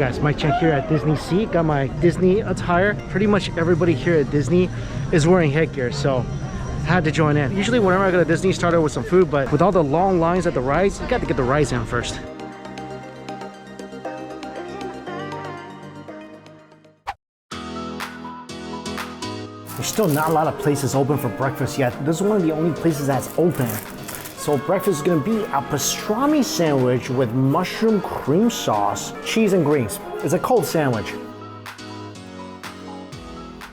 Guys, Mike Chen here at DisneySea. Got my Disney attire. Pretty much everybody here at Disney is wearing headgear, so had to join in. Usually whenever I go to Disney, start out with some food, but with all the long lines at the rides, you got to get the rides in first. There's still not a lot of places open for breakfast yet. This is one of the only places that's open. So breakfast is gonna be a pastrami sandwich with mushroom cream sauce, cheese and greens. It's a cold sandwich.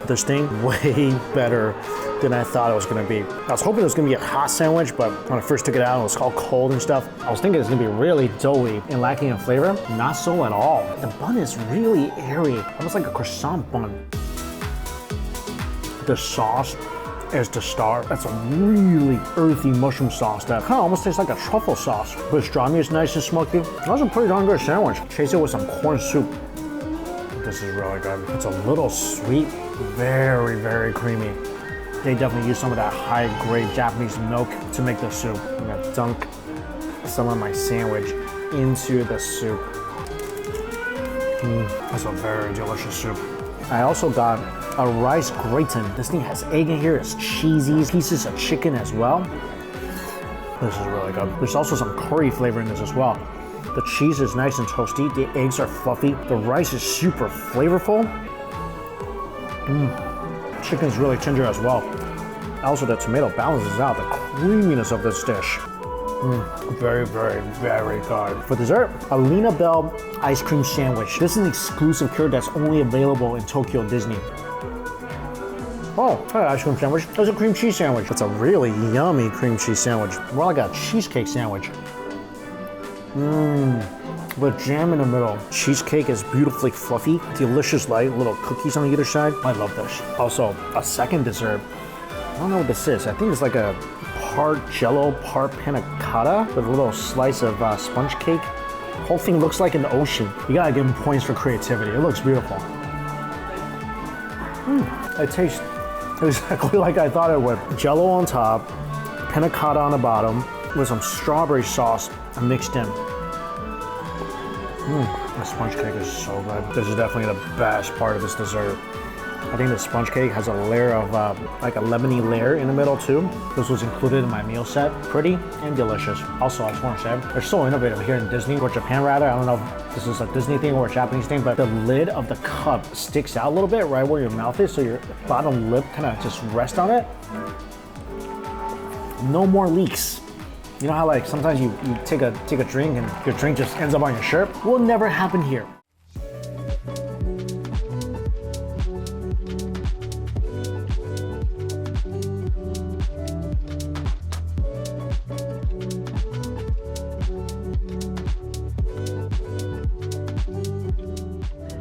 This thing, way better than I thought it was gonna be. I was hoping it was gonna be a hot sandwich, but when I first took it out, it was all cold and stuff. I was thinking it was gonna be really doughy and lacking in flavor. Not so at all. The bun is really airy, almost like a croissant bun. The sauce is the star. That's a really earthy mushroom sauce that kind of almost tastes like a truffle sauce. Pastrami is nice and smoky. That's a pretty darn good sandwich. Chase it with some corn soup. This is really good. It's a little sweet, very, very creamy. They definitely use some of that high-grade Japanese milk to make the soup. I'm gonna dunk some of my sandwich into the soup. That's a very delicious soup. I also got a rice gratin. This thing has egg in here, it's cheesy, pieces of chicken as well. This is really good. There's also some curry flavor in this as well. The cheese is nice and toasty, the eggs are fluffy, the rice is super flavorful. Chicken's really tender as well. Also, the tomato balances out the creaminess of this dish. Very, very, very good. For dessert, a Lina Bell ice cream sandwich. This is an exclusive cure that's only available in Tokyo Disney. Oh, hi, ice cream sandwich. There's a cream cheese sandwich. It's a really yummy cream cheese sandwich. More like a cheesecake sandwich. With jam in the middle. Cheesecake is beautifully fluffy, delicious light, little cookies on either side. I love this. Also, a second dessert. I don't know what this is. I think it's like a part jello, part panna cotta with a little slice of sponge cake. Whole thing looks like an ocean. You gotta give them points for creativity. It looks beautiful. It tastes exactly like I thought it would. Jello on top, panna cotta on the bottom, with some strawberry sauce mixed in. The sponge cake is so good. This is definitely the best part of this dessert. I think the sponge cake has a layer of like a lemony layer in the middle too. This was included in my meal set. Pretty and delicious. Also, I just want to say, they're so innovative here in Disney, or Japan rather. I don't know if this is a Disney thing or a Japanese thing, but the lid of the cup sticks out a little bit right where your mouth is, so your bottom lip kind of just rests on it. No more leaks. You know how like sometimes you take a drink and your drink just ends up on your shirt? Will never happen here.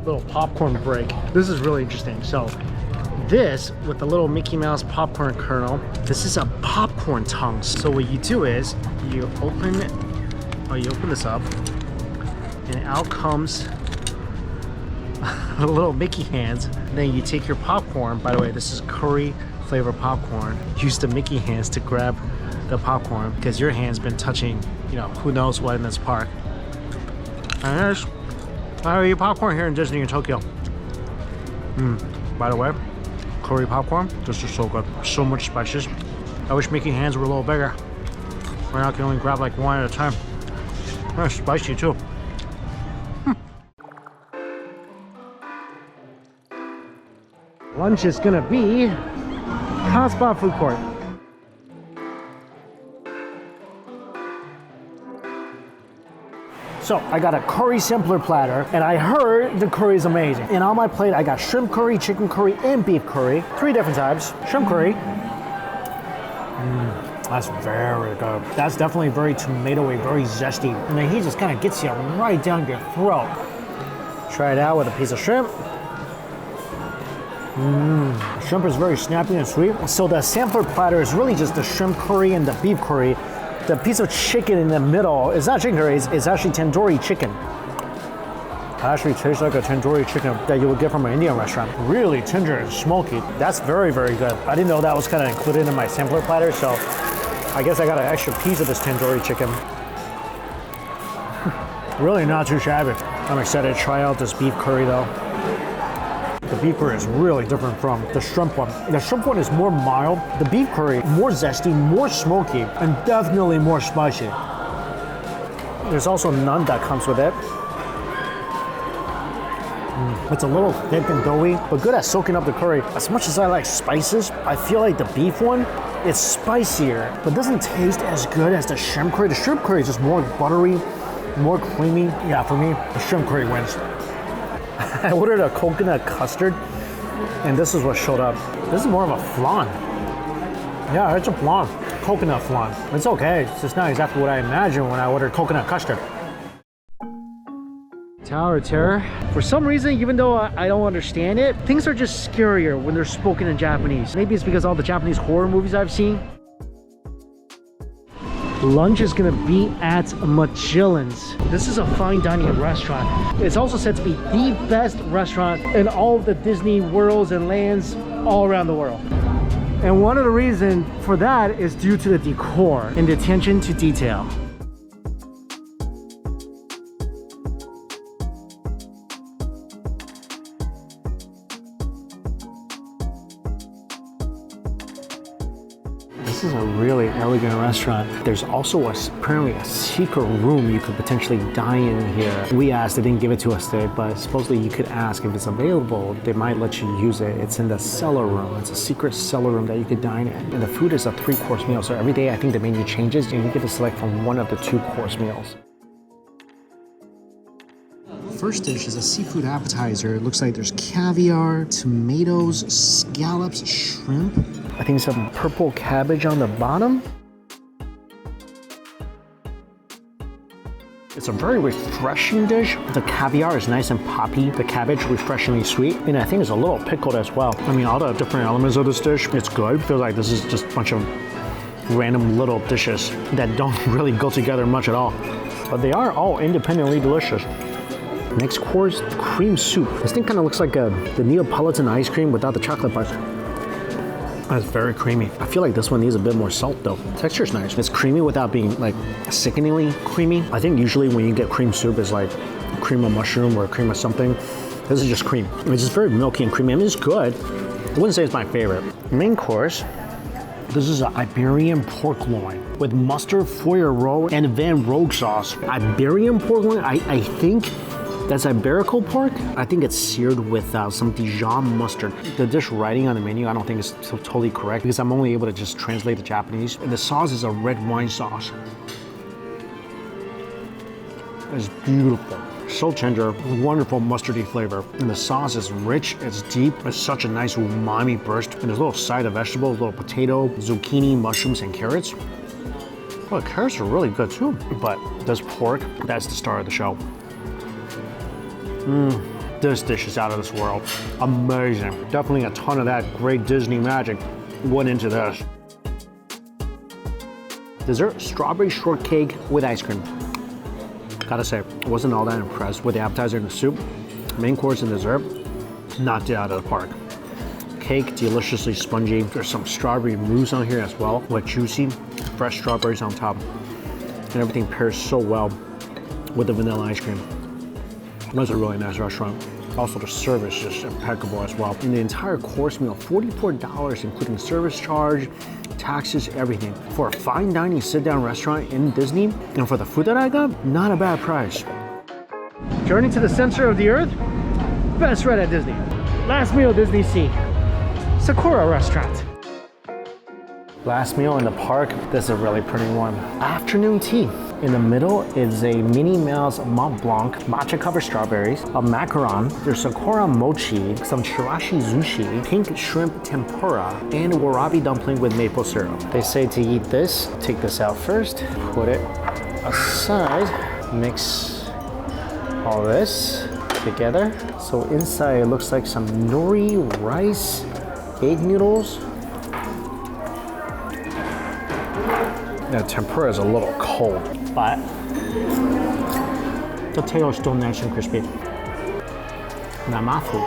Little popcorn break. This is really interesting. So this, with the little Mickey Mouse popcorn kernel, this is a popcorn tongue. So what you do is you open this up and out comes a little Mickey hands. And then you take your popcorn. By the way, this is curry flavor popcorn. Use the Mickey hands to grab the popcorn because your hand's been touching, you know, who knows what in this park. And there's your popcorn here in Disney in Tokyo. By the way, curry popcorn, this is so good. So much spices. I wish Mickey hands were a little bigger. Right now I can only grab like one at a time. They're spicy too. Lunch is gonna be Kaspa food court. So I got a curry sampler platter, and I heard the curry is amazing. And on my plate, I got shrimp curry, chicken curry, and beef curry. 3 different types. Shrimp curry. That's very good. That's definitely very tomatoey, very zesty. And then he just kind of gets you right down your throat. Try it out with a piece of shrimp. Shrimp is very snappy and sweet. So the sampler platter is really just the shrimp curry and the beef curry. The piece of chicken in the middle is not chicken curry, it's actually tandoori chicken. It actually tastes like a tandoori chicken that you would get from an Indian restaurant. Really tender and smoky. That's very, very good. I didn't know that was kind of included in my sampler platter, so I guess I got an extra piece of this tandoori chicken. Really not too shabby. I'm excited to try out this beef curry though. The beef curry is really different from the shrimp one. The shrimp one is more mild. The beef curry, more zesty, more smoky, and definitely more spicy. There's also naan that comes with it. It's a little thick and doughy, but good at soaking up the curry. As much as I like spices, I feel like the beef one, it's spicier, but doesn't taste as good as the shrimp curry. The shrimp curry is just more buttery, more creamy. Yeah, for me, the shrimp curry wins. I ordered a coconut custard, and this is what showed up. This is more of a flan. Yeah, it's a flan, coconut flan. It's okay, it's just not exactly what I imagined when I ordered coconut custard. Tower of Terror. For some reason, even though I don't understand it, things are just scarier when they're spoken in Japanese. Maybe it's because all the Japanese horror movies I've seen. Lunch is gonna be at Magellan's. This is a fine dining restaurant. It's also said to be the best restaurant in all of the Disney worlds and lands all around the world. And one of the reasons for that is due to the decor and the attention to detail. This is a really elegant restaurant. There's also apparently a secret room you could potentially dine in here. We asked, they didn't give it to us today, but supposedly you could ask if it's available. They might let you use it. It's in the cellar room. It's a secret cellar room that you could dine in. And the food is a 3-course meal. So every day I think the menu changes and you get to select from one of the 2-course meals. First dish is a seafood appetizer. It looks like there's caviar, tomatoes, scallops, shrimp. I think some purple cabbage on the bottom. It's a very refreshing dish. The caviar is nice and poppy. The cabbage refreshingly sweet. And I think it's a little pickled as well. I mean, all the different elements of this dish, it's good. It feels like this is just a bunch of random little dishes that don't really go together much at all. But they are all independently delicious. Next course, cream soup. This thing kind of looks like the Neapolitan ice cream without the chocolate bars. That's very creamy. I feel like this one needs a bit more salt though. Texture's nice. It's creamy without being like sickeningly creamy. I think usually when you get cream soup, it's like cream of mushroom or cream of something. This is just cream. It's just very milky and creamy. I mean, it's good. I wouldn't say it's my favorite. Main course, this is an Iberian pork loin with mustard, foyer roll, and Van Rogue sauce. Iberian pork loin, I think that's Iberico pork. I think it's seared with some Dijon mustard. The dish writing on the menu, I don't think is totally correct because I'm only able to just translate the Japanese. And the sauce is a red wine sauce. It's beautiful. So tender, wonderful mustardy flavor. And the sauce is rich, it's deep. It's such a nice umami burst. And there's a little side of vegetables, little potato, zucchini, mushrooms, and carrots. Well, the carrots are really good too. But this pork, that's the star of the show. This dish is out of this world. Amazing. Definitely a ton of that great Disney magic went into this. Dessert, strawberry shortcake with ice cream. Gotta say, I wasn't all that impressed with the appetizer and the soup. Main course and dessert, knocked it out of the park. Cake, deliciously spongy. There's some strawberry mousse on here as well, with juicy, fresh strawberries on top. And everything pairs so well with the vanilla ice cream. That's a really nice restaurant. Also, the service is impeccable as well. And the entire course meal, $44, including service charge, taxes, everything. For a fine dining sit-down restaurant in Disney, and for the food that I got, not a bad price. Journey to the center of the earth, best ride at Disney. Last meal, DisneySea, Sakura restaurant. Last meal in the park, this is a really pretty one. Afternoon tea. In the middle is a Minnie Mouse Mont Blanc, matcha covered strawberries, a macaron, there's sakura mochi, some chirashi sushi, pink shrimp tempura, and a warabi dumpling with maple syrup. They say to eat this, take this out first, put it aside, mix all this together. So inside it looks like some nori, rice, egg noodles. The tempura is a little cold, but the tail is still nice and crispy. Namafu.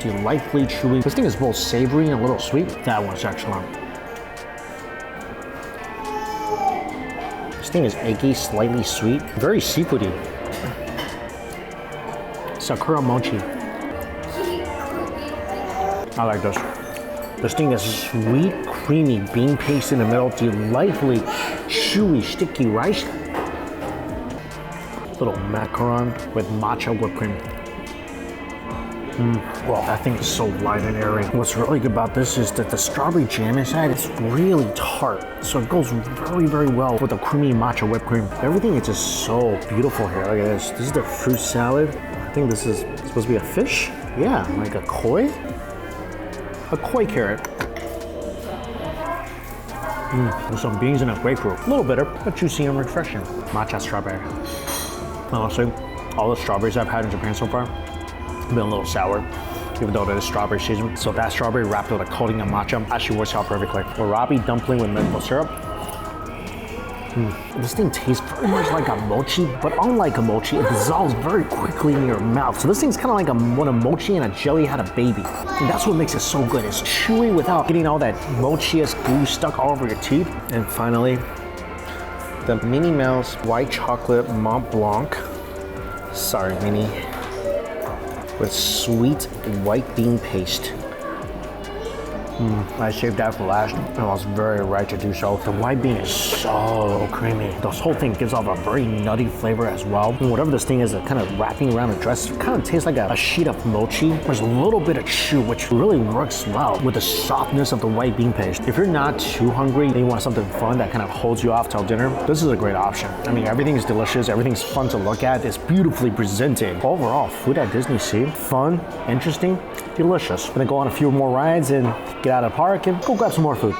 Delightfully chewy. This thing is both savory and a little sweet. That one's excellent. This thing is eggy, slightly sweet, very seafoody. Sakura mochi. I like this. This thing is sweet, creamy bean paste in the middle, delightfully chewy, sticky rice. Little macaron with matcha whipped cream. Well, that thing is so light and airy. What's really good about this is that the strawberry jam inside is really tart. So it goes very, very well with the creamy matcha whipped cream. Everything is just so beautiful here. Look at this. This is the fruit salad. I think this is supposed to be a fish. Yeah, like a koi. A koi carrot. With some beans and a grapefruit. A little bitter, but juicy and refreshing. Matcha strawberry. Honestly, all the strawberries I've had in Japan so far have been a little sour, even though it is strawberry season. So that strawberry wrapped with a coating of matcha actually works out perfectly. Warabi dumpling with maple syrup. This thing tastes very much like a mochi, but unlike a mochi, it dissolves very quickly in your mouth. So this thing's kind of like when a mochi and a jelly had a baby. And that's what makes it so good. It's chewy without getting all that mochi-esque glue stuck all over your teeth. And finally, the Minnie Mouse white chocolate Mont Blanc. Sorry, Minnie. With sweet white bean paste. I saved that for last, and I was very right to do so. The white bean is so creamy. This whole thing gives off a very nutty flavor as well. And whatever this thing is, kind of wrapping around the dress, it kind of tastes like a sheet of mochi. There's a little bit of chew, which really works well with the softness of the white bean paste. If you're not too hungry and you want something fun that kind of holds you off till dinner, this is a great option. I mean, everything is delicious. Everything's fun to look at. It's beautifully presented. Overall, food at DisneySea, fun, interesting, delicious. Gonna go on a few more rides and get out of the park and go grab some more food.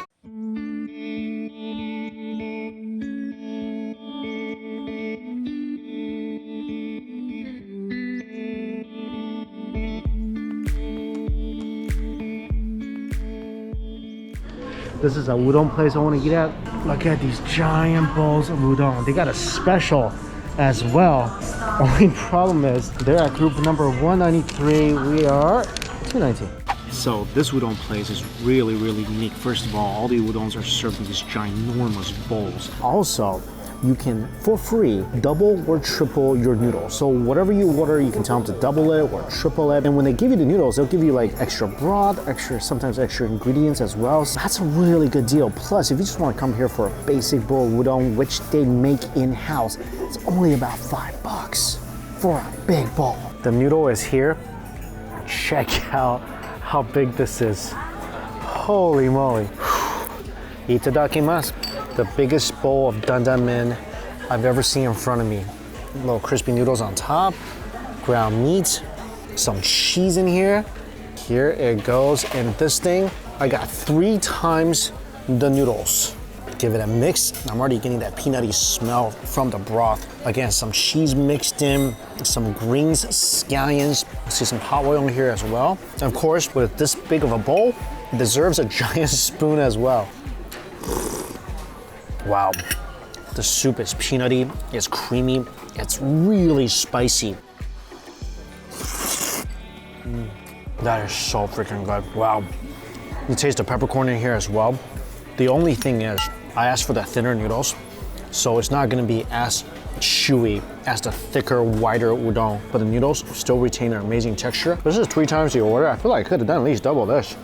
This is a udon place I want to eat at. Look at these giant bowls of udon. They got a special as well. Only problem is they're at group number 193. We are 219. So this udon place is really, really unique. First of all the udons are served in these ginormous bowls. Also, you can, for free, double or triple your noodles. So whatever you order, you can tell them to double it or triple it. And when they give you the noodles, they'll give you like extra broth, sometimes extra ingredients as well. So that's a really good deal. Plus, if you just want to come here for a basic bowl of udon, which they make in-house, it's only about $5 for a big bowl. The noodle is here. Check out how big this is. Holy moly. Itadakimasu. The biggest bowl of dandan I've ever seen in front of me. Little crispy noodles on top, ground meat, some cheese in here. Here it goes. And this thing, I got 3 times the noodles. Give it a mix. I'm already getting that peanutty smell from the broth. Again, some cheese mixed in, some greens, scallions. I see some hot oil in here as well. And of course, with this big of a bowl, it deserves a giant spoon as well. Wow, the soup is peanutty, it's creamy, it's really spicy. That is so freaking good, wow. You taste the peppercorn in here as well. The only thing is, I asked for the thinner noodles, so it's not gonna be as chewy as the thicker, wider udon, but the noodles still retain their amazing texture. This is 3 times the order. I feel like I could have done at least double this.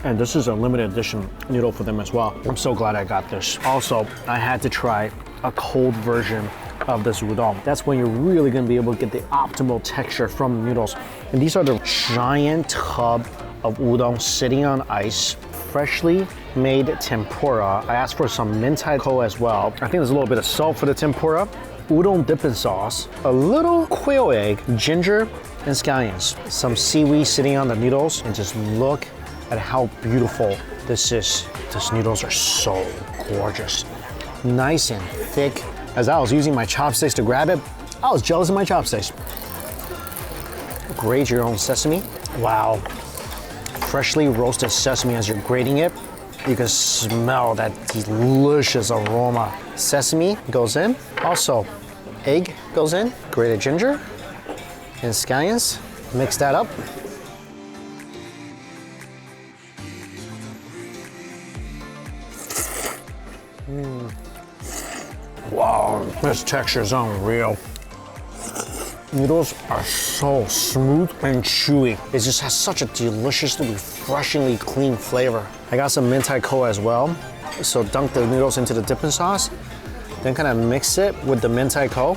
And this is a limited edition noodle for them as well. I'm so glad I got this. Also, I had to try a cold version of this udon. That's when you're really gonna be able to get the optimal texture from the noodles. And these are the giant tub of udon sitting on ice, freshly made tempura. I asked for some mentaiko as well. I think there's a little bit of salt for the tempura, udon dipping sauce, a little quail egg, ginger, and scallions. Some seaweed sitting on the noodles, and just look at how beautiful this is. These noodles are so gorgeous. Nice and thick. As I was using my chopsticks to grab it, I was jealous of my chopsticks. Grate your own sesame. Wow. Freshly roasted sesame as you're grating it. You can smell that delicious aroma. Sesame goes in. Also, egg goes in. Grated ginger and scallions. Mix that up. Wow, this texture is unreal. Noodles are so smooth and chewy. It just has such a deliciously, refreshingly clean flavor. I got some mentaiko as well. So dunk the noodles into the dipping sauce, then kind of mix it with the mentaiko.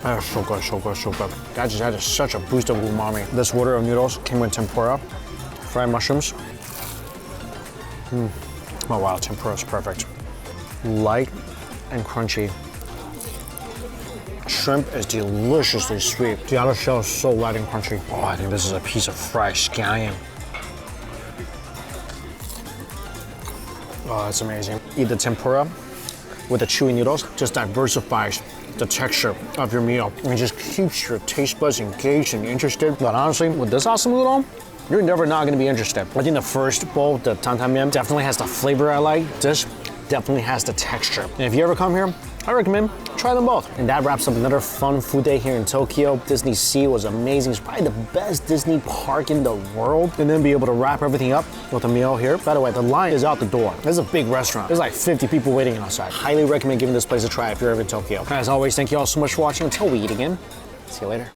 That is so good, so good, so good. That just added such a boost of umami. This order of noodles came with tempura, fried mushrooms. Oh wow, tempura is perfect. Light and crunchy. Shrimp is deliciously sweet. The outer shell is so light and crunchy. Oh, I think this is a piece of fried scallion. Oh, that's amazing. Eat the tempura with the chewy noodles. Just diversifies the texture of your meal and just keeps your taste buds engaged and interested. But honestly, with this awesome udon, you're never not gonna be interested. I think the first bowl, the tantan mian, definitely has the flavor I like. This definitely has the texture. And if you ever come here, I recommend try them both. And that wraps up another fun food day here in Tokyo. DisneySea was amazing. It's probably the best Disney park in the world. And then be able to wrap everything up with a meal here. By the way, the line is out the door. This is a big restaurant. There's like 50 people waiting outside. Highly recommend giving this place a try if you're ever in Tokyo. As always, thank you all so much for watching. Until we eat again, see you later.